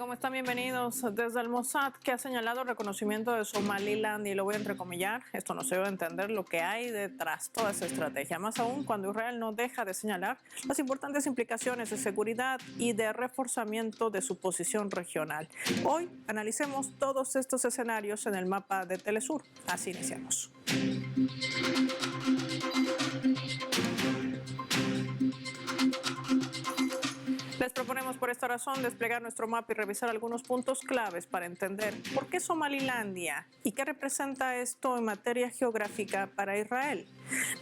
¿Cómo están? Bienvenidos. Desde el Mossad, que ha señalado el reconocimiento de Somalilandia, y lo voy a entrecomillar, esto nos ayuda a entender lo que hay detrás de toda esa estrategia, más aún cuando Israel no deja de señalar las importantes implicaciones de seguridad y de reforzamiento de su posición regional. Hoy analicemos todos estos escenarios en el mapa de Telesur. Así iniciamos. Les proponemos por esta razón desplegar nuestro mapa y revisar algunos puntos claves para entender por qué Somalilandia y qué representa esto en materia geográfica para Israel.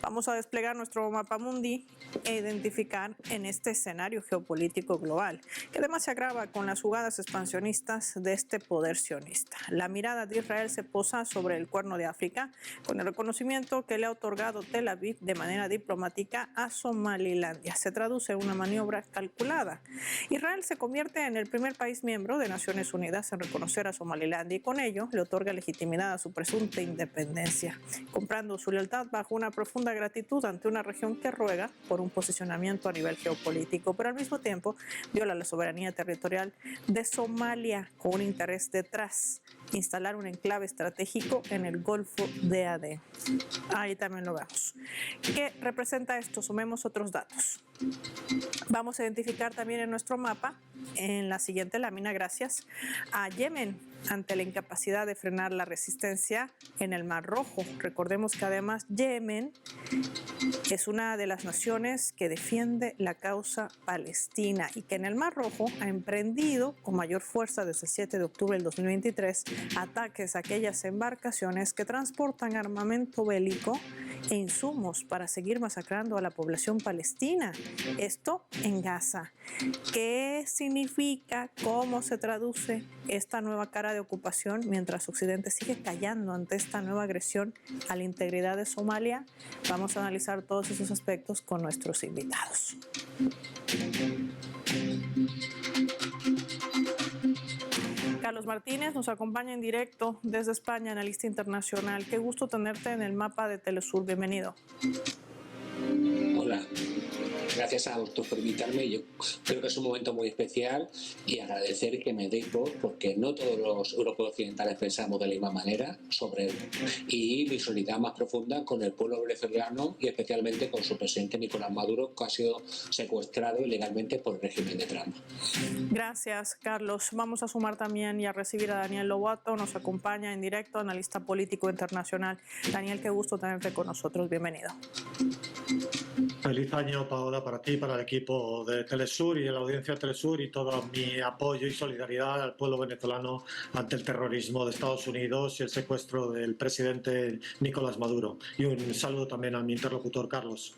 Vamos a desplegar nuestro mapa mundi e identificar en este escenario geopolítico global, que además se agrava con las jugadas expansionistas de este poder sionista. La mirada de Israel se posa sobre el Cuerno de África, con el reconocimiento que le ha otorgado Tel Aviv de manera diplomática a Somalilandia. Se traduce en una maniobra calculada. Israel se convierte en el primer país miembro de Naciones Unidas en reconocer a Somalilandia y con ello le otorga legitimidad a su presunta independencia, comprando su lealtad bajo una profunda gratitud ante una región que ruega por un posicionamiento a nivel geopolítico, pero al mismo tiempo viola la soberanía territorial de Somalia con un interés detrás: instalar un enclave estratégico en el Golfo de Adén. Ahí también lo vemos. ¿Qué representa esto? Sumemos otros datos. Vamos a identificar también en nuestro mapa, en la siguiente lámina, gracias, a Yemen ante la incapacidad de frenar la resistencia en el Mar Rojo. Recordemos que además Yemen es una de las naciones que defiende la causa palestina y que en el Mar Rojo ha emprendido con mayor fuerza desde el 7 de octubre del 2023 ataques a aquellas embarcaciones que transportan armamento bélico e insumos para seguir masacrando a la población palestina. Esto en Gaza. ¿Qué significa? ¿Cómo se traduce esta nueva cara de ocupación mientras Occidente sigue callando ante esta nueva agresión a la integridad de Somalia? Vamos a analizar todos esos aspectos con nuestros invitados. Carlos Martínez nos acompaña en directo desde España, analista internacional. Qué gusto tenerte en el mapa de Telesur. Bienvenido. Hola. Gracias a vosotros por invitarme. Yo creo que es un momento muy especial y agradecer que me deis voz, porque no todos los europeos occidentales pensamos de la misma manera sobre él. Y mi solidaridad más profunda con el pueblo venezolano y especialmente con su presidente Nicolás Maduro, que ha sido secuestrado ilegalmente por el régimen de Trump. Gracias, Carlos. Vamos a sumar también y a recibir a Daniel Lobato. Nos acompaña en directo, analista político internacional. Daniel, qué gusto tenerte con nosotros. Bienvenido. Feliz año, Paola, para ti, para el equipo de Telesur y a la audiencia de Telesur, y todo mi apoyo y solidaridad al pueblo venezolano ante el terrorismo de Estados Unidos y el secuestro del presidente Nicolás Maduro. Y un saludo también a mi interlocutor, Carlos.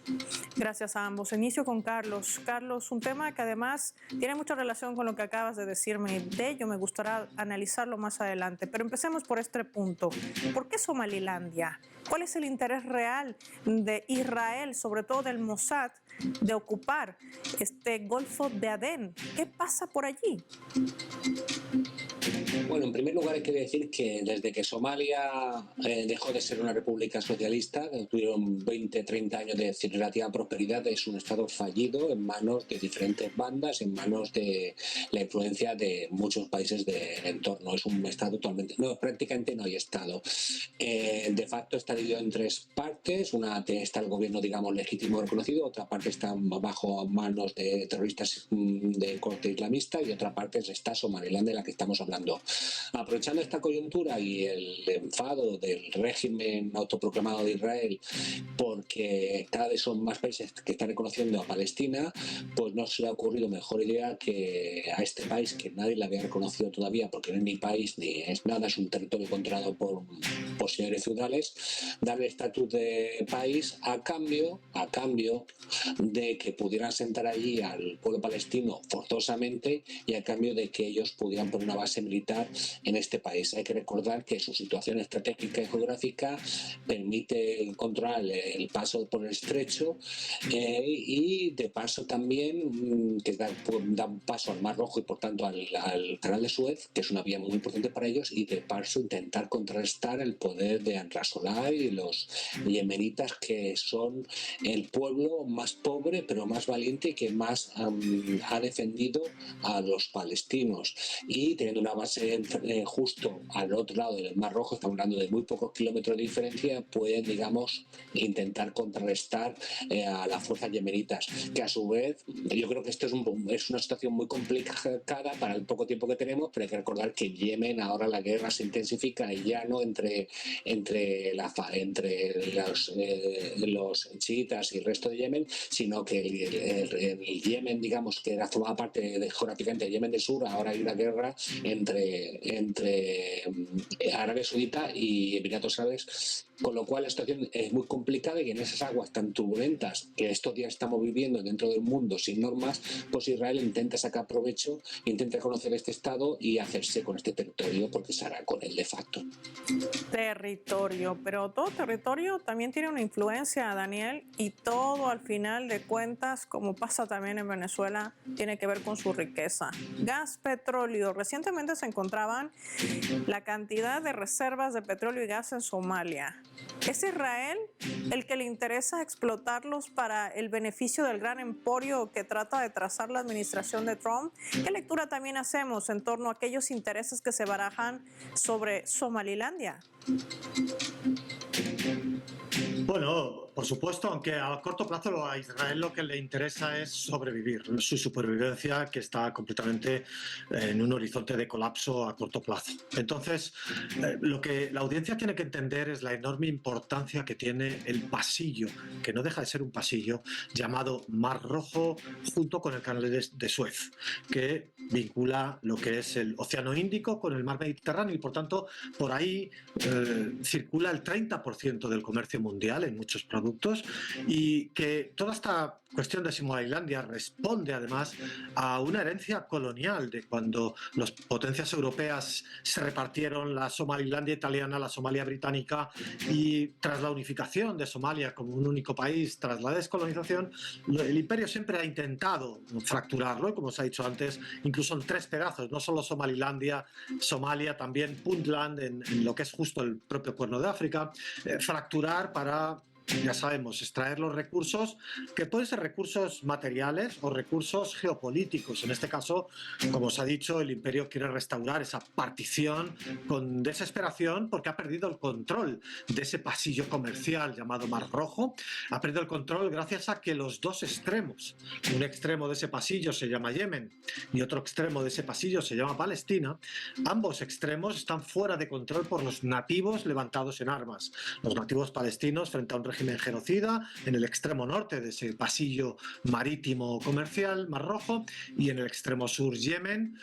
Gracias a ambos. Inicio con Carlos. Carlos, un tema que además tiene mucha relación con lo que acabas de decirme, y de ello me gustaría analizarlo más adelante. Pero empecemos por este punto. ¿Por qué Somalilandia? ¿Cuál es el interés real de Israel, sobre todo del Mossad, de ocupar este Golfo de Adén? ¿Qué pasa por allí? Bueno, en primer lugar hay que decir que desde que Somalia dejó de ser una república socialista, tuvieron 20-30 años de relativa prosperidad, es un estado fallido en manos de diferentes bandas, en manos de la influencia de muchos países del entorno. Es un estado totalmente, no, prácticamente no hay estado. De facto está dividido en tres partes: una está el gobierno, digamos, legítimo reconocido, otra parte está bajo manos de terroristas de corte islamista y otra parte está Somaliland, de la que estamos hablando. Aprovechando esta coyuntura y el enfado del régimen autoproclamado de Israel, porque cada vez son más países que están reconociendo a Palestina, pues no se le ha ocurrido mejor idea que a este país, que nadie le había reconocido todavía porque no es ni país ni es nada, es un territorio controlado por señores feudales, darle estatus de país a cambio de que pudieran sentar allí al pueblo palestino forzosamente y a cambio de que ellos pudieran poner una base militar en este país. Hay que recordar que su situación estratégica y geográfica permite controlar el paso por el estrecho y de paso también que da un paso al Mar Rojo y por tanto al canal de Suez, que es una vía muy importante para ellos, y de paso intentar contrarrestar el poder poder de Ansarullah y los yemenitas, que son el pueblo más pobre pero más valiente y que más ha defendido a los palestinos, y teniendo una base justo al otro lado del Mar Rojo, estamos hablando de muy pocos kilómetros de diferencia, pueden, digamos, intentar contrarrestar a las fuerzas yemenitas, que a su vez yo creo que esto es una situación muy complicada para el poco tiempo que tenemos, pero hay que recordar que en Yemen ahora la guerra se intensifica, y ya no entre los chiitas y el resto de Yemen, sino que el Yemen, digamos, que formaba parte geográficamente de Yemen del Sur, ahora hay una guerra entre Arabia Saudita y Emiratos Árabes, con lo cual la situación es muy complicada, y en esas aguas tan turbulentas que estos días estamos viviendo dentro del mundo sin normas, pues Israel intenta sacar provecho, intenta conocer este estado y hacerse con este territorio, porque se hará con él de facto. Territorio, pero todo territorio también tiene una influencia, Daniel, y todo al final de cuentas, como pasa también en Venezuela, tiene que ver con su riqueza. Gas, petróleo. Recientemente se encontraban la cantidad de reservas de petróleo y gas en Somalia. ¿Es Israel el que le interesa explotarlos para el beneficio del gran emporio que trata de trazar la administración de Trump? ¿Qué lectura también hacemos en torno a aquellos intereses que se barajan sobre Somalilandia? Bueno, por supuesto, aunque a corto plazo a Israel lo que le interesa es sobrevivir, su supervivencia, que está completamente en un horizonte de colapso a corto plazo. Entonces, lo que la audiencia tiene que entender es la enorme importancia que tiene el pasillo, que no deja de ser un pasillo, llamado Mar Rojo, junto con el canal de Suez, que vincula lo que es el Océano Índico con el Mar Mediterráneo, y por tanto por ahí circula el 30% del comercio mundial en muchos productos, y que toda esta cuestión de Somalilandia responde además a una herencia colonial de cuando las potencias europeas se repartieron la Somalilandia italiana, la Somalia británica, y tras la unificación de Somalia como un único país, tras la descolonización, el imperio siempre ha intentado fracturarlo, y como se ha dicho antes, incluso en 3 pedazos, no solo Somalilandia, Somalia, también Puntland, en lo que es justo el propio Cuerno de África, fracturar para, ya sabemos, extraer los recursos, que pueden ser recursos materiales o recursos geopolíticos. En este caso, como se ha dicho, el imperio quiere restaurar esa partición con desesperación, porque ha perdido el control de ese pasillo comercial llamado Mar Rojo. Ha perdido el control gracias a que los dos extremos, un extremo de ese pasillo se llama Yemen y otro extremo de ese pasillo se llama Palestina, ambos extremos están fuera de control por los nativos levantados en armas. Los nativos palestinos frente a un régimen genocida en el extremo norte de ese pasillo marítimo comercial Mar Rojo, y en el extremo sur Yemen,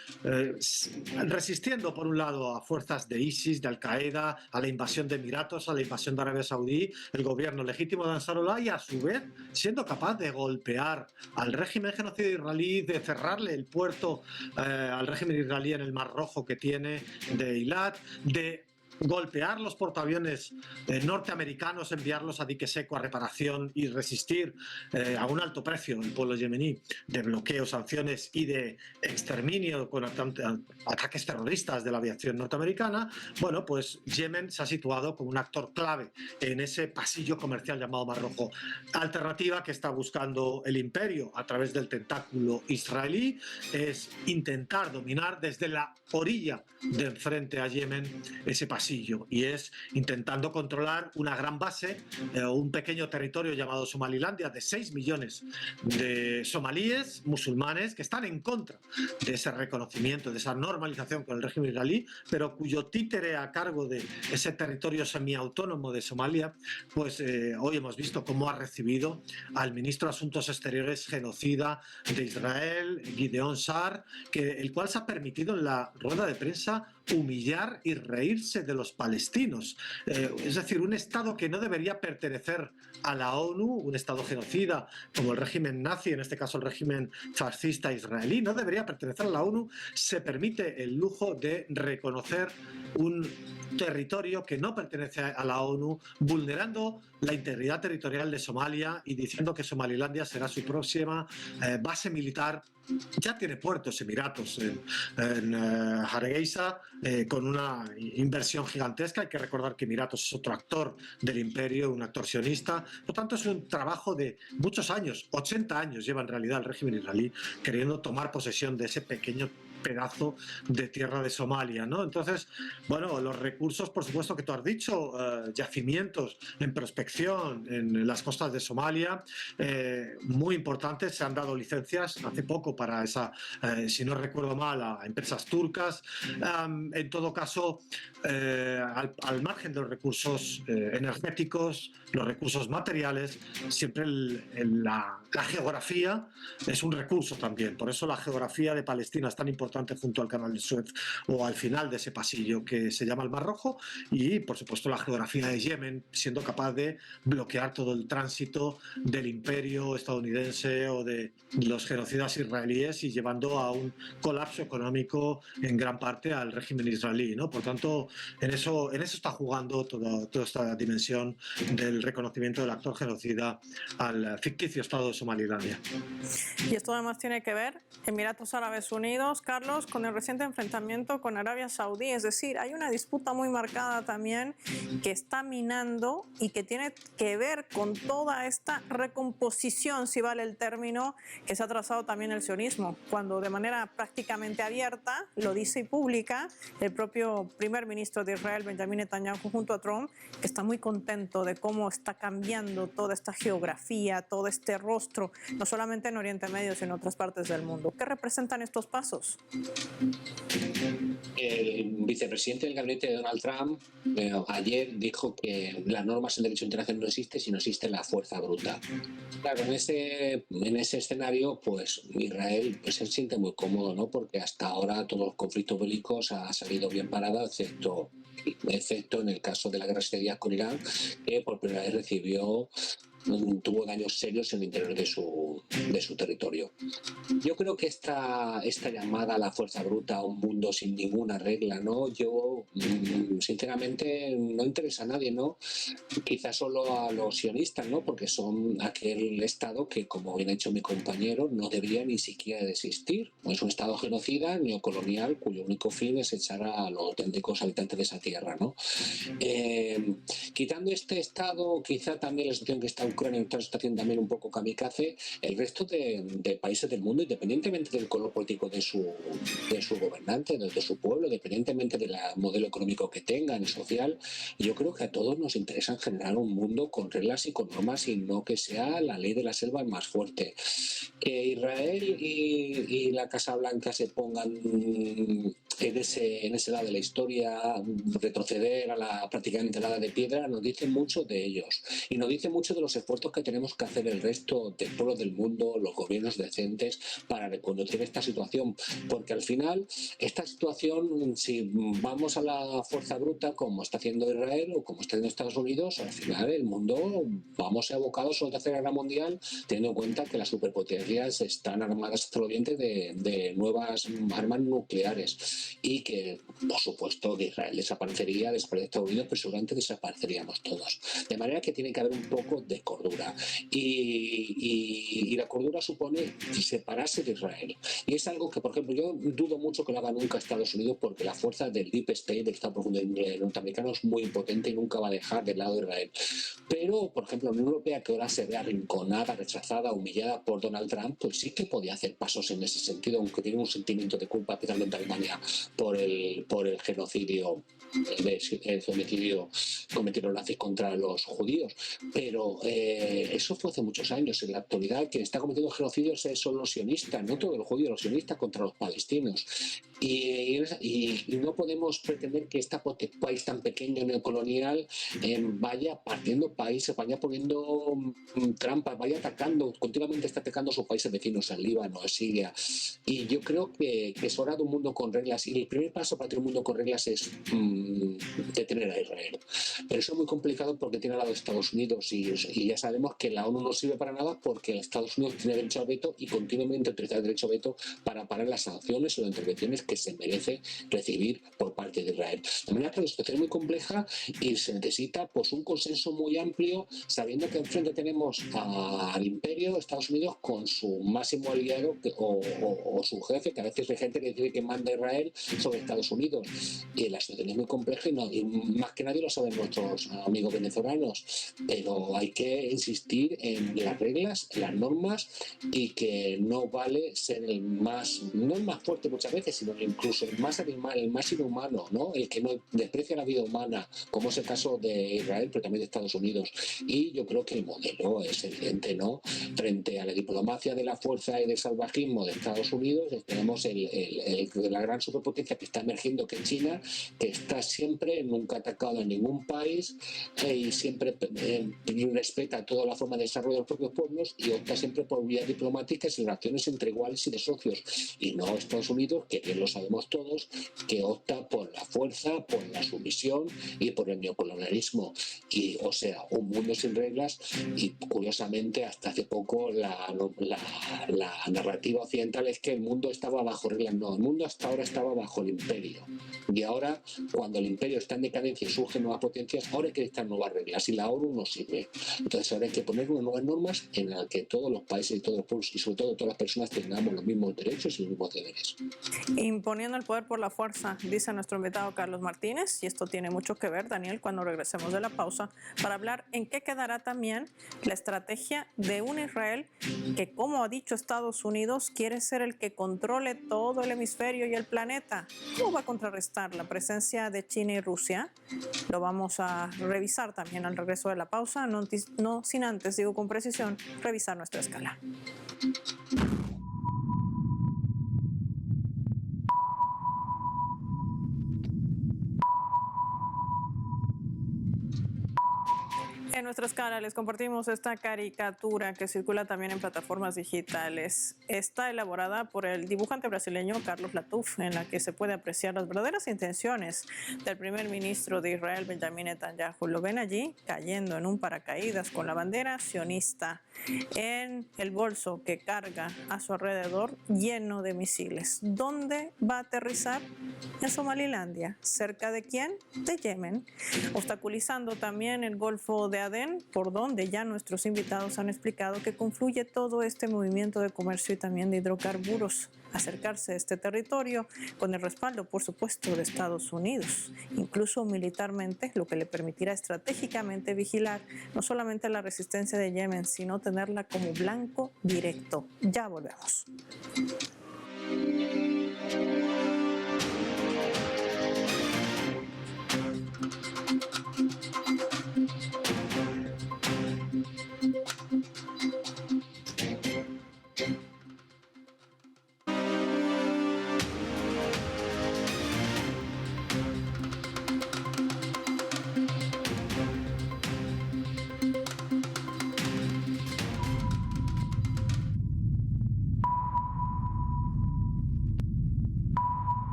resistiendo por un lado a fuerzas de ISIS, de Al-Qaeda, a la invasión de Emiratos, a la invasión de Arabia Saudí, el gobierno legítimo de Ansarullah, y a su vez siendo capaz de golpear al régimen genocida israelí, de cerrarle el puerto al régimen israelí en el Mar Rojo que tiene de Eilat, de golpear los portaaviones norteamericanos, enviarlos a dique seco a reparación y resistir a un alto precio el pueblo yemení, de bloqueo, sanciones y de exterminio con ataques terroristas de la aviación norteamericana. Bueno, pues Yemen se ha situado como un actor clave en ese pasillo comercial llamado Mar Rojo. Alternativa que está buscando el imperio a través del tentáculo israelí es intentar dominar desde la orilla de enfrente a Yemen ese pasillo, y es intentando controlar una gran base, un pequeño territorio llamado Somalilandia de 6 millones de somalíes musulmanes que están en contra de ese reconocimiento, de esa normalización con el régimen israelí, pero cuyo títere a cargo de ese territorio semiautónomo de Somalia, pues hoy hemos visto cómo ha recibido al ministro de Asuntos Exteriores genocida de Israel, Gideon Sa'ar, el cual se ha permitido en la rueda de prensa humillar y reírse de los palestinos. Es decir, un Estado que no debería pertenecer a la ONU, un Estado genocida como el régimen nazi, en este caso el régimen fascista israelí, no debería pertenecer a la ONU, se permite el lujo de reconocer un territorio que no pertenece a la ONU, vulnerando la integridad territorial de Somalia y diciendo que Somalilandia será su próxima base militar ya tiene puertos Emiratos en Hargeisa, con una inversión gigantesca. Hay que recordar que Emiratos es otro actor del imperio, un actor sionista. Por lo tanto, es un trabajo de muchos años, 80 años lleva en realidad el régimen israelí queriendo tomar posesión de ese pequeño pedazo de tierra de Somalia, ¿no? Entonces, bueno, los recursos, por supuesto, que tú has dicho, yacimientos en prospección en las costas de Somalia, muy importantes. Se han dado licencias hace poco para esa, si no recuerdo mal, a empresas turcas. En todo caso, al margen de los recursos energéticos, los recursos materiales, siempre la geografía es un recurso también. Por eso la geografía de Palestina es tan importante junto al Canal de Suez o al final de ese pasillo que se llama el Mar Rojo, y por supuesto la geografía de Yemen, siendo capaz de bloquear todo el tránsito del imperio estadounidense o de los genocidas israelíes y llevando a un colapso económico en gran parte al régimen israelí, ¿no? Por tanto, en eso está jugando toda esta dimensión del reconocimiento del actor genocida al ficticio Estado de Somalilandia. Y esto además tiene que ver, Emiratos Árabes Unidos, Carlos, con el reciente enfrentamiento con Arabia Saudí. Es decir, hay una disputa muy marcada también que está minando y que tiene que ver con toda esta recomposición, si vale el término, que se ha trazado también el sionismo, cuando de manera prácticamente abierta lo dice y publica el propio primer ministro de Israel, Benjamin Netanyahu, junto a Trump, que está muy contento de cómo está cambiando toda esta geografía, todo este rostro, no solamente en Oriente Medio, sino en otras partes del mundo. ¿Qué representan estos pasos? El vicepresidente del gabinete de Donald Trump ayer dijo que las normas en derecho internacional no existen, sino existe la fuerza bruta. Claro, en ese escenario, pues Israel pues, se siente muy cómodo, ¿no? Porque hasta ahora todos los conflictos bélicos ha salido bien parada, excepto en el caso de la guerra siria con Irán, que por primera vez tuvo daños serios en el interior de su territorio. Yo creo que esta llamada a la fuerza bruta, a un mundo sin ninguna regla, ¿no? Yo, sinceramente, no interesa a nadie, ¿no? Quizás solo a los sionistas, ¿no? Porque son aquel Estado que, como bien ha dicho mi compañero, no debería ni siquiera de existir. Es un Estado genocida, neocolonial, cuyo único fin es echar a los auténticos habitantes de esa tierra, ¿no? Quitando este Estado, quizá también la situación que está Ucrania, una situación también un poco kamikaze, el resto de países del mundo, independientemente del color político de su gobernante, de su pueblo, independientemente del modelo económico que tengan y social, yo creo que a todos nos interesa generar un mundo con reglas y con normas y no que sea la ley de la selva el más fuerte. Que Israel y la Casa Blanca se pongan en ese lado de la historia, retroceder a prácticamente la edad de piedra, nos dice mucho de ellos y nos dice mucho de los esfuerzos que tenemos que hacer el resto del pueblo del mundo, los gobiernos decentes, para reconducir esta situación, porque al final esta situación, si vamos a la fuerza bruta como está haciendo Israel o como está haciendo Estados Unidos, al final el mundo vamos abocados a la Tercera Guerra Mundial, teniendo en cuenta que las superpotencias están armadas hasta los dientes de nuevas armas nucleares y que, por supuesto, que Israel desaparecería de Estados Unidos, pero seguramente desapareceríamos todos. De manera que tiene que haber un poco de cordura y la cordura supone separarse de Israel, y es algo que, por ejemplo, yo dudo mucho que lo haga nunca Estados Unidos, porque la fuerza del Deep State, del Estado Profundo norteamericano, es muy potente y nunca va a dejar del lado de Israel. Pero, por ejemplo, la Unión Europea, que ahora se ve arrinconada, rechazada, humillada por Donald Trump, pues sí que podía hacer pasos en ese sentido, aunque tiene un sentimiento de culpa, especialmente Alemania, por el genocidio cometieron nazis contra los judíos, pero eso fue hace muchos años. En la actualidad quien está cometiendo genocidios son los sionistas, no todos los judíos, los sionistas contra los palestinos, y no podemos pretender que este país tan pequeño neocolonial vaya partiendo países, vaya poniendo trampas, vaya atacando, continuamente está atacando a sus países vecinos, al Líbano, a Siria, y yo creo que es hora de un mundo con reglas, y el primer paso para tener un mundo con reglas es detener a Israel. Pero eso es muy complicado porque tiene al lado de Estados Unidos y ya sabemos que la ONU no sirve para nada porque Estados Unidos tiene derecho al veto y continuamente utiliza el derecho al veto para parar las sanciones o las intervenciones que se merece recibir por parte de Israel. De manera que la situación es muy compleja y se necesita pues un consenso muy amplio, sabiendo que enfrente tenemos al imperio, Estados Unidos, con su máximo aliado o su jefe, que a veces hay gente que dice que manda Israel sobre Estados Unidos. Y la situación es muy compleja y más que nadie lo saben nuestros amigos venezolanos, pero hay que insistir en las reglas, en las normas, y que no vale ser no el más fuerte muchas veces, sino incluso el más animal, el más inhumano, ¿no? El que no desprecia la vida humana, como es el caso de Israel, pero también de Estados Unidos. Y yo creo que el modelo es evidente, ¿no? Frente a la diplomacia de la fuerza y del salvajismo de Estados Unidos, tenemos la gran superpotencia que está emergiendo, que es China, que está siempre, nunca atacado a ningún país y siempre respeta toda la forma de desarrollo de los propios pueblos y opta siempre por vías diplomáticas y relaciones entre iguales y de socios. Y no Estados Unidos, que bien lo sabemos todos, que opta por la fuerza, por la sumisión y por el neocolonialismo. Y, o sea, un mundo sin reglas. Y curiosamente, hasta hace poco la narrativa occidental es que el mundo estaba bajo reglas. No, el mundo hasta ahora estaba bajo el imperio. Y ahora, cuando el imperio está en decadencia y surgen nuevas potencias, ahora hay que dictar nuevas reglas y la ONU no sirve. Entonces ahora hay que poner unas nuevas normas en las que todos los países y todos los pueblos y sobre todo todas las personas tengamos los mismos derechos y los mismos deberes. Imponiendo el poder por la fuerza, dice nuestro invitado Carlos Martínez, y esto tiene mucho que ver, Daniel, cuando regresemos de la pausa, para hablar en qué quedará también la estrategia de un Israel que, como ha dicho Estados Unidos, quiere ser el que controle todo el hemisferio y el planeta. ¿Cómo va a contrarrestar la presencia de China y Rusia? Lo vamos a revisar también al regreso de la pausa, no sin antes, digo con precisión, revisar nuestra escala. En nuestra escala les compartimos esta caricatura que circula también en plataformas digitales. Está elaborada por el dibujante brasileño Carlos Latuf, en la que se puede apreciar las verdaderas intenciones del primer ministro de Israel, Benjamin Netanyahu. Lo ven allí cayendo en un paracaídas con la bandera sionista en el bolso que carga a su alrededor lleno de misiles. ¿Dónde va a aterrizar? En Somalilandia. ¿Cerca de quién? De Yemen. Obstaculizando también el Golfo de Adén, por donde ya nuestros invitados han explicado que confluye todo este movimiento de comercio y también de hidrocarburos. Acercarse a este territorio con el respaldo, por supuesto, de Estados Unidos, incluso militarmente, lo que le permitirá estratégicamente vigilar no solamente la resistencia de Yemen, sino tenerla como blanco directo. Ya volvemos.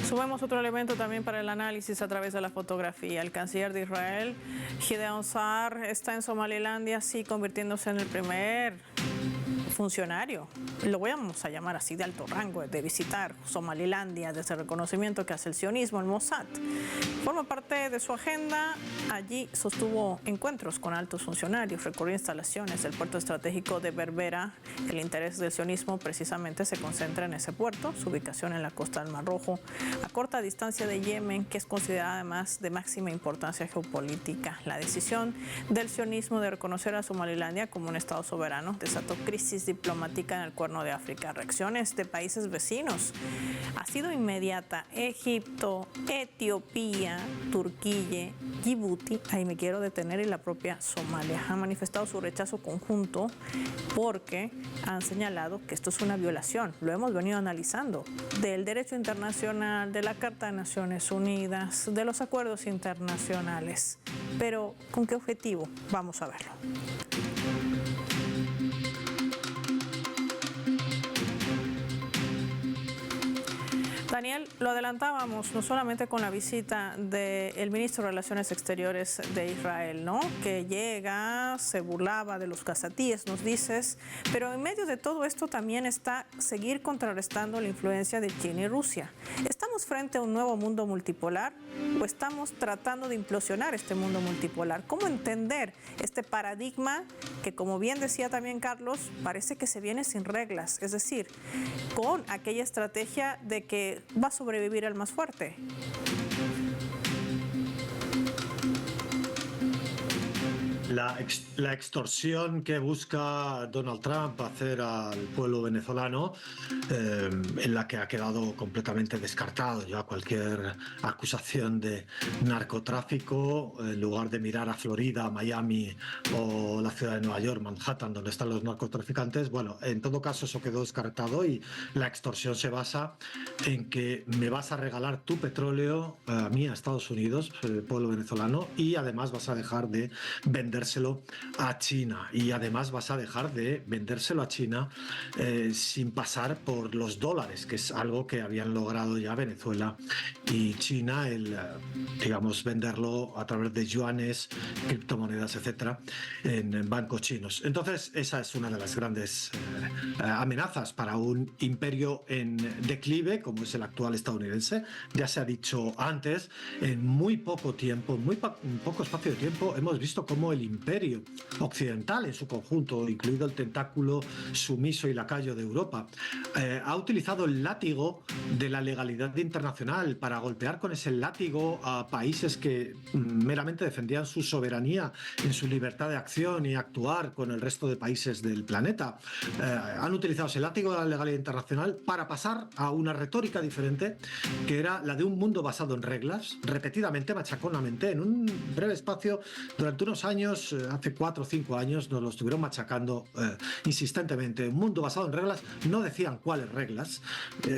Sumemos otro elemento también para el análisis a través de la fotografía. El canciller de Israel, Gideon Sa'ar, está en Somalilandia, sí, convirtiéndose en el primer funcionario, lo vamos a llamar así, de alto rango, de visitar Somalilandia desde el reconocimiento que hace el sionismo, el Mossad. Forma parte de su agenda. Allí sostuvo encuentros con altos funcionarios, recorrió instalaciones del puerto estratégico de Berbera. El interés del sionismo precisamente se concentra en ese puerto, su ubicación en la costa del Mar Rojo, a corta distancia de Yemen, que es considerada además de máxima importancia geopolítica. La decisión del sionismo de reconocer a Somalilandia como un estado soberano desató crisis diplomática en el Cuerno de África. Reacciones de países vecinos ha sido inmediata. Egipto, Etiopía, Turquía, Djibouti, ahí me quiero detener, y la propia Somalia han manifestado su rechazo conjunto porque han señalado que esto es una violación, lo hemos venido analizando, del derecho internacional, de la Carta de Naciones Unidas, de los acuerdos internacionales. Pero ¿con qué objetivo? Vamos a verlo. Daniel, lo adelantábamos no solamente con la visita del ministro de Relaciones Exteriores de Israel, ¿no? Que llega, se burlaba de los gazatíes, nos dices, pero en medio de todo esto también está seguir contrarrestando la influencia de China y Rusia. ¿Estamos frente a un nuevo mundo multipolar o estamos tratando de implosionar este mundo multipolar? ¿Cómo entender este paradigma que, como bien decía también Carlos, parece que se viene sin reglas? Es decir, con aquella estrategia de que va a sobrevivir el más fuerte. La extorsión que busca Donald Trump hacer al pueblo venezolano, en la que ha quedado completamente descartado ya cualquier acusación de narcotráfico, en lugar de mirar a Florida, Miami o la ciudad de Nueva York, Manhattan, donde están los narcotraficantes. Bueno, en todo caso eso quedó descartado y la extorsión se basa en que me vas a regalar tu petróleo a mí, a Estados Unidos, el pueblo venezolano, y además vas a dejar de vendérselo a China, y además vas a dejar de vendérselo a China sin pasar por los dólares, que es algo que habían logrado ya Venezuela y China, digamos, venderlo a través de yuanes, criptomonedas, etcétera, en bancos chinos. Entonces esa es una de las grandes amenazas para un imperio en declive como es el actual estadounidense. Ya se ha dicho antes, en muy poco tiempo, en poco espacio de tiempo, hemos visto cómo el imperio occidental en su conjunto, incluido el tentáculo sumiso y lacayo de Europa, ha utilizado el látigo de la legalidad internacional para golpear con ese látigo a países que meramente defendían su soberanía en su libertad de acción y actuar con el resto de países del planeta. Han utilizado ese látigo de la legalidad internacional para pasar a una retórica diferente, que era la de un mundo basado en reglas, repetidamente, machaconamente, en un breve espacio, durante unos años, hace 4 o 5 años, nos lo estuvieron machacando insistentemente. Un mundo basado en reglas, no decían cuáles reglas,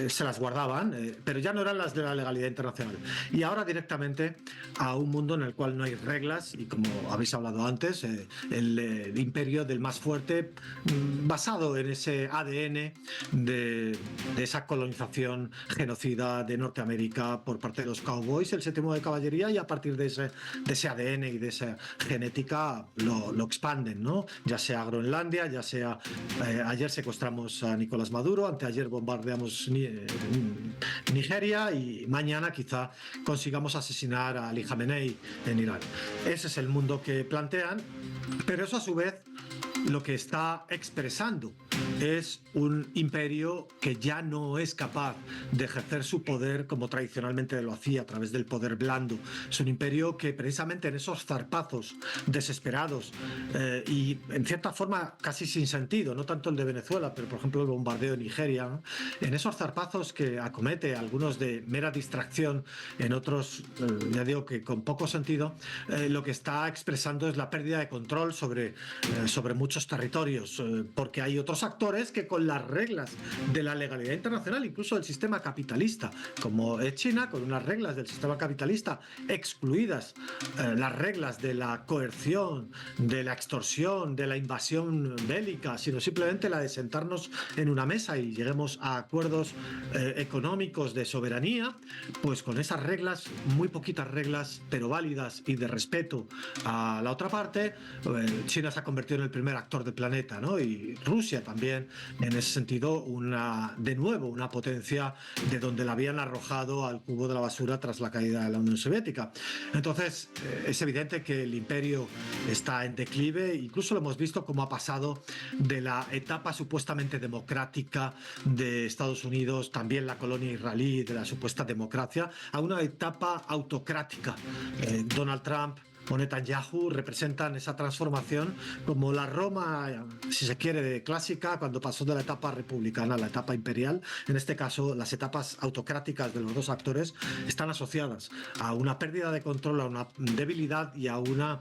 se las guardaban, pero ya no eran las de la legalidad internacional. Y ahora directamente a un mundo en el cual no hay reglas, y como habéis hablado antes, el imperio del más fuerte, basado en ese ADN de esa colonización genocida de Norteamérica por parte de los cowboys, el séptimo de caballería, y a partir de ese ADN y de esa genética lo expanden, ¿no? Ya sea Groenlandia, ya sea ayer secuestramos a Nicolás Maduro, anteayer bombardeamos Nigeria, y mañana quizá consigamos asesinar a Ali Khamenei en Irán. Ese es el mundo que plantean, pero eso a su vez lo que está expresando es un imperio que ya no es capaz de ejercer su poder como tradicionalmente lo hacía, a través del poder blando. Es un imperio que precisamente en esos zarpazos desesperados y en cierta forma casi sin sentido, no tanto el de Venezuela, pero por ejemplo el bombardeo de Nigeria, ¿no? En esos zarpazos que acomete, algunos de mera distracción, en otros ya digo que con poco sentido, lo que está expresando es la pérdida de control sobre muchos territorios, porque hay otros actores que con las reglas de la legalidad internacional, incluso del sistema capitalista, como es China, con unas reglas del sistema capitalista excluidas, las reglas de la coerción, de la extorsión, de la invasión bélica, sino simplemente la de sentarnos en una mesa y lleguemos a acuerdos económicos de soberanía, pues con esas reglas, muy poquitas reglas, pero válidas y de respeto a la otra parte, China se ha convertido en el primer actor del planeta, ¿no? Y Rusia también, en ese sentido, de nuevo una potencia de donde la habían arrojado al cubo de la basura tras la caída de la Unión Soviética. Entonces es evidente que el imperio está en declive. Incluso lo hemos visto cómo ha pasado de la etapa supuestamente democrática de Estados Unidos, también la colonia israelí, de la supuesta democracia, a una etapa autocrática. Donald Trump o Netanyahu representan esa transformación como la Roma, si se quiere, clásica, cuando pasó de la etapa republicana a la etapa imperial. En este caso, las etapas autocráticas de los dos actores están asociadas a una pérdida de control, a una debilidad y a unas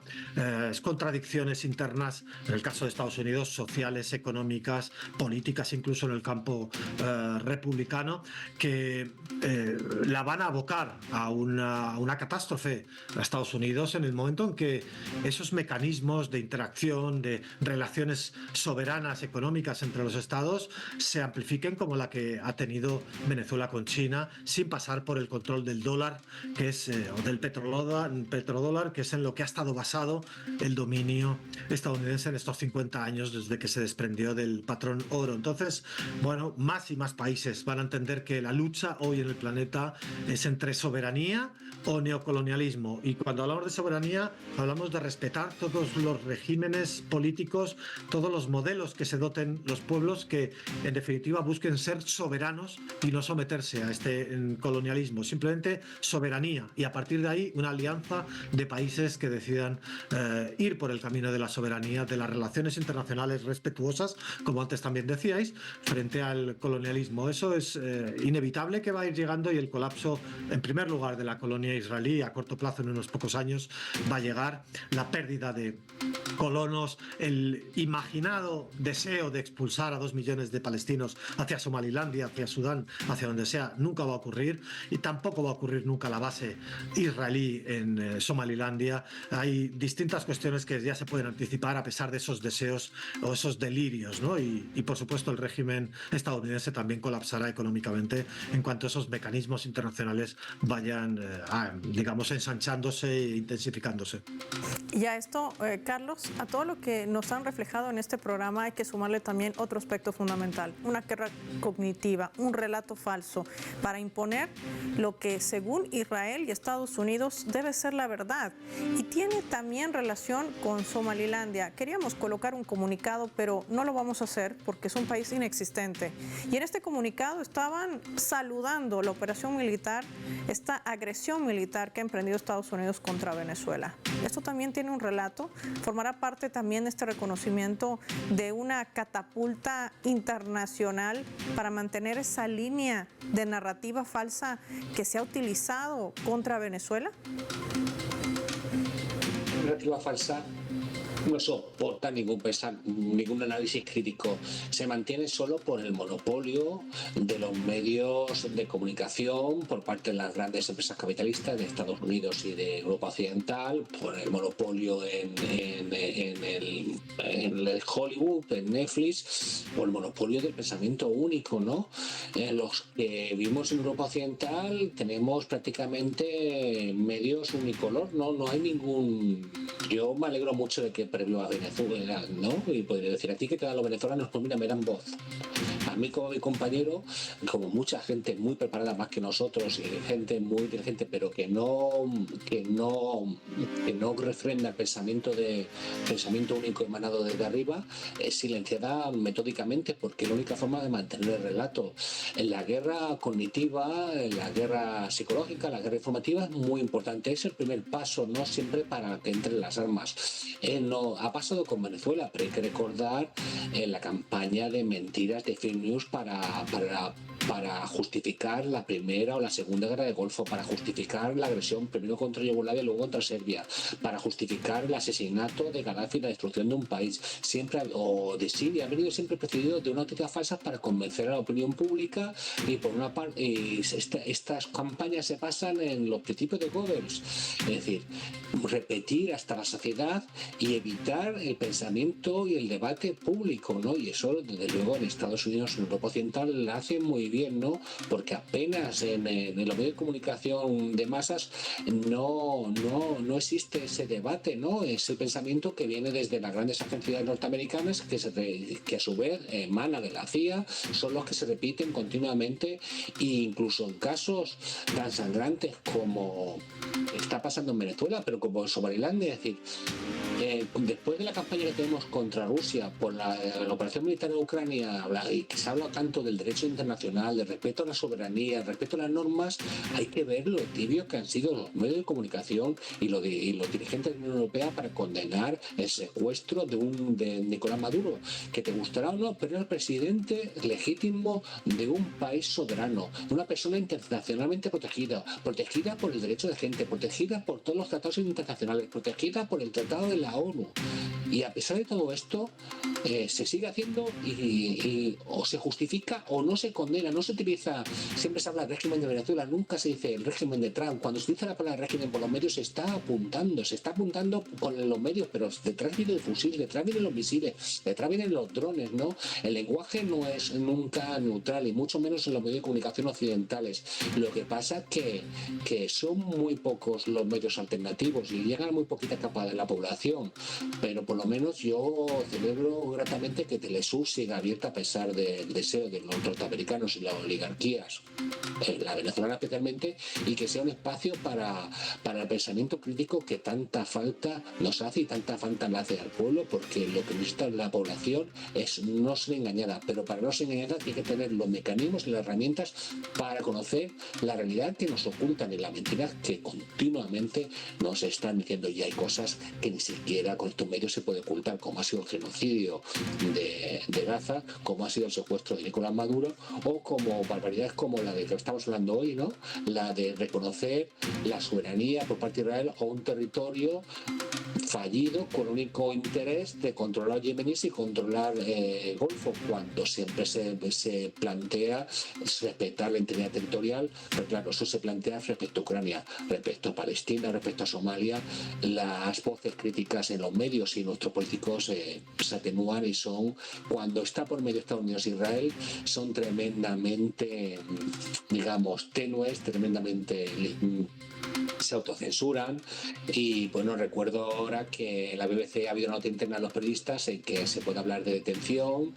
contradicciones internas, en el caso de Estados Unidos, sociales, económicas, políticas, incluso en el campo republicano, que la van a abocar a una catástrofe a Estados Unidos en el momento momento en que esos mecanismos de interacción, de relaciones soberanas económicas entre los estados se amplifiquen como la que ha tenido Venezuela con China, sin pasar por el control del dólar, que es, o del petrodólar, que es en lo que ha estado basado el dominio estadounidense en estos 50 años desde que se desprendió del patrón oro. Entonces, bueno, más y más países van a entender que la lucha hoy en el planeta es entre soberanía o neocolonialismo. Y cuando hablamos de soberanía, hablamos de respetar todos los regímenes políticos, todos los modelos que se doten los pueblos, que en definitiva busquen ser soberanos y no someterse a este colonialismo. Simplemente soberanía, y a partir de ahí una alianza de países que decidan ir por el camino de la soberanía, de las relaciones internacionales respetuosas, como antes también decíais, frente al colonialismo. Eso es inevitable que va a ir llegando, y el colapso, en primer lugar, de la colonia israelí a corto plazo, en unos pocos años, va a llegar. La pérdida de colonos, el imaginado deseo de expulsar a 2 millones de palestinos hacia Somalilandia, hacia Sudán, hacia donde sea, nunca va a ocurrir, y tampoco va a ocurrir nunca la base israelí en Somalilandia. Hay distintas cuestiones que ya se pueden anticipar a pesar de esos deseos o esos delirios, ¿no? Y por supuesto el régimen estadounidense también colapsará económicamente en cuanto esos mecanismos internacionales vayan, digamos, ensanchándose e intensificándose. Y a esto, Carlos, a todo lo que nos han reflejado en este programa hay que sumarle también otro aspecto fundamental: una guerra cognitiva, un relato falso para imponer lo que según Israel y Estados Unidos debe ser la verdad. Y tiene también relación con Somalilandia. Queríamos colocar un comunicado, pero no lo vamos a hacer porque es un país inexistente. Y en este comunicado estaban saludando la operación militar, esta agresión militar que ha emprendido Estados Unidos contra Venezuela. Esto también tiene un relato, formará parte también de este reconocimiento de una catapulta internacional para mantener esa línea de narrativa falsa que se ha utilizado contra Venezuela. Narrativa falsa no soporta ningún análisis crítico. Se mantiene solo por el monopolio de los medios de comunicación por parte de las grandes empresas capitalistas de Estados Unidos y de Europa Occidental, por el monopolio en el Hollywood, en Netflix, o el monopolio del pensamiento único, ¿no? Los que vivimos en Europa Occidental tenemos prácticamente medios unicolor, no hay ningún... Yo me alegro mucho de que previo a Venezuela, ¿no? Y podría decir a ti que todos los venezolanos, pues mira, me dan voz. A mí como mi compañero, como mucha gente muy preparada más que nosotros, y gente muy inteligente, pero que no refrenda el pensamiento único emanado desde arriba, es silenciada metódicamente, porque es la única forma de mantener el relato. En la guerra cognitiva, en la guerra psicológica, la guerra informativa es muy importante. Es el primer paso, no siempre para que entren las armas. No ha pasado con Venezuela, pero hay que recordar la campaña de mentiras, de fake news para justificar la primera o la segunda guerra del Golfo, para justificar la agresión primero contra Yugoslavia y luego contra Serbia, para justificar el asesinato de Gaddafi y la destrucción de un país, o de Siria. Ha venido siempre precedido de una noticia falsa para convencer a la opinión pública, y por una parte estas campañas se basan en los principios de Goebbels, es decir, repetir hasta la saciedad y evitar el pensamiento y el debate público, ¿no? Y eso, desde luego, en Estados Unidos, en Europa Occidental, lo hacen muy bien, ¿no? Porque apenas en los medios de comunicación de masas no existe ese debate, ¿no? Es el pensamiento que viene desde las grandes agencias norteamericanas, que a su vez emana de la CIA, son los que se repiten continuamente, e incluso en casos tan sangrantes como está pasando en Venezuela, pero como en Somalilandia. Es decir, después de la campaña que tenemos contra Rusia por la operación militar en Ucrania, y que se habla tanto del derecho internacional, del respeto a la soberanía, el respeto a las normas, hay que ver lo tibios que han sido los medios de comunicación y los dirigentes de la Unión Europea para condenar el secuestro de Nicolás Maduro, que te gustará o no, pero era el presidente legítimo de un país soberano, una persona internacionalmente protegida por el derecho de gente, protegida por todos los tratados internacionales, protegida por el Tratado de la ONU. Y a pesar de todo esto, se sigue haciendo y o se justifica o no se condena, no se utiliza. Siempre se habla del régimen de Venezuela, nunca se dice el régimen de Trump. Cuando se utiliza la palabra régimen por los medios se está apuntando con los medios, pero detrás viene el fusil, detrás vienen los misiles, detrás vienen los drones, ¿no? El lenguaje no es nunca neutral y mucho menos en los medios de comunicación occidentales. Lo que pasa es que son muy pocos los medios alternativos y llegan a muy poquita capa de la población, pero por lo menos yo celebro gratamente que Telesur siga abierta a pesar del deseo de los norteamericanos y las oligarquías, la venezolana especialmente, y que sea un espacio para el pensamiento crítico que tanta falta nos hace y tanta falta le hace al pueblo, porque lo que necesita la población es no ser engañada, pero para no ser engañada tiene que tener los mecanismos y las herramientas para conocer la realidad que nos ocultan y la mentira que continuamente nos están diciendo. Y hay cosas que ni siquiera con estos medios se puede ocultar, como ha sido el genocidio de Gaza, como ha sido el secuestro de Nicolás Maduro, o como barbaridades como la de que estamos hablando hoy, ¿no? La de reconocer la soberanía por parte de Israel a un territorio fallido con el único interés de controlar yemeníes y controlar el Golfo, cuando siempre se plantea respetar la integridad territorial, pero claro, eso se plantea respecto a Ucrania, respecto a Palestina, respecto a Somalia. Las voces críticas en los medios y nuestros políticos se atenúan y son, cuando está por medio Estados Unidos e Israel, son tremendamente, digamos, tenues, tremendamente se autocensuran. Y bueno, recuerdo ahora que en la BBC ha habido una nota interna de los periodistas en que se puede hablar de detención,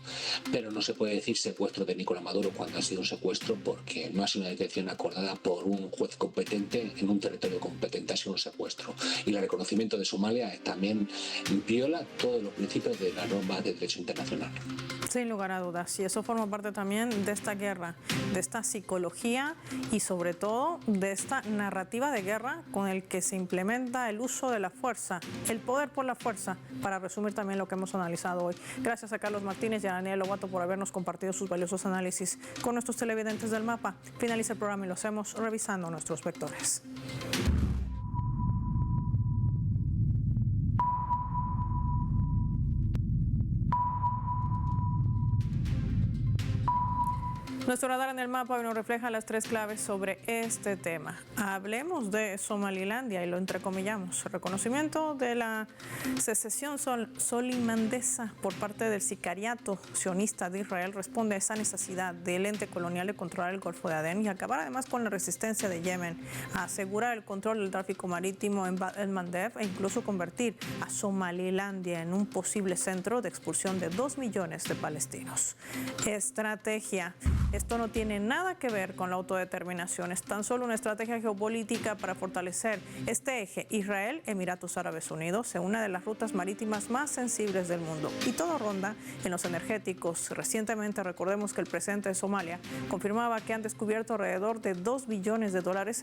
pero no se puede decir secuestro de Nicolás Maduro cuando ha sido un secuestro, porque no ha sido una detención acordada por un juez competente en un territorio competente, ha sido un secuestro. Y el reconocimiento de Somalia también viola todos los principios de la norma de derecho internacional. Sin lugar a dudas, y eso forma parte también de esta guerra, de esta psicología y sobre todo de esta narrativa de guerra con el que se implementa el uso de la fuerza, el poder por la fuerza, para resumir también lo que hemos analizado hoy. Gracias a Carlos Martínez y a Daniel Lobato por habernos compartido sus valiosos análisis con nuestros televidentes del Mapa. Finaliza el programa y lo hacemos revisando nuestros vectores. Nuestro radar en el mapa hoy nos refleja las tres claves sobre este tema. Hablemos de Somalilandia y lo entrecomillamos. El reconocimiento de la secesión solimandesa por parte del sicariato sionista de Israel responde a esa necesidad del ente colonial de controlar el Golfo de Adén y acabar además con la resistencia de Yemen a asegurar el control del tráfico marítimo en Bab el-Mandeb e incluso convertir a Somalilandia en un posible centro de expulsión de 2 millones de palestinos. Estrategia. Esto no tiene nada que ver con la autodeterminación, es tan solo una estrategia geopolítica para fortalecer este eje. Israel, Emiratos Árabes Unidos, en una de las rutas marítimas más sensibles del mundo. Y todo ronda en los energéticos. Recientemente, recordemos que el presidente de Somalia confirmaba que han descubierto alrededor de $2 billones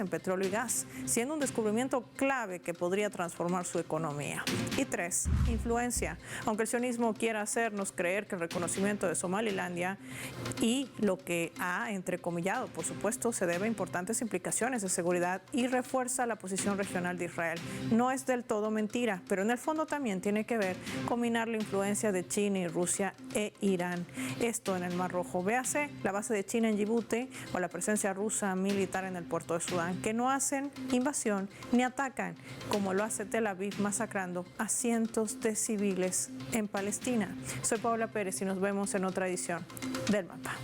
en petróleo y gas, siendo un descubrimiento clave que podría transformar su economía. Y 3, influencia. Aunque el sionismo quiera hacernos creer que el reconocimiento de Somalilandia y lo que ha entrecomillado, por supuesto, se debe a importantes implicaciones de seguridad y refuerza la posición regional de Israel. No es del todo mentira, pero en el fondo también tiene que ver combinar la influencia de China y Rusia e Irán. Esto en el Mar Rojo. Véase la base de China en Djibouti o la presencia rusa militar en el puerto de Sudán, que no hacen invasión ni atacan, como lo hace Tel Aviv masacrando a cientos de civiles en Palestina. Soy Paola Pérez y nos vemos en otra edición del Mapa.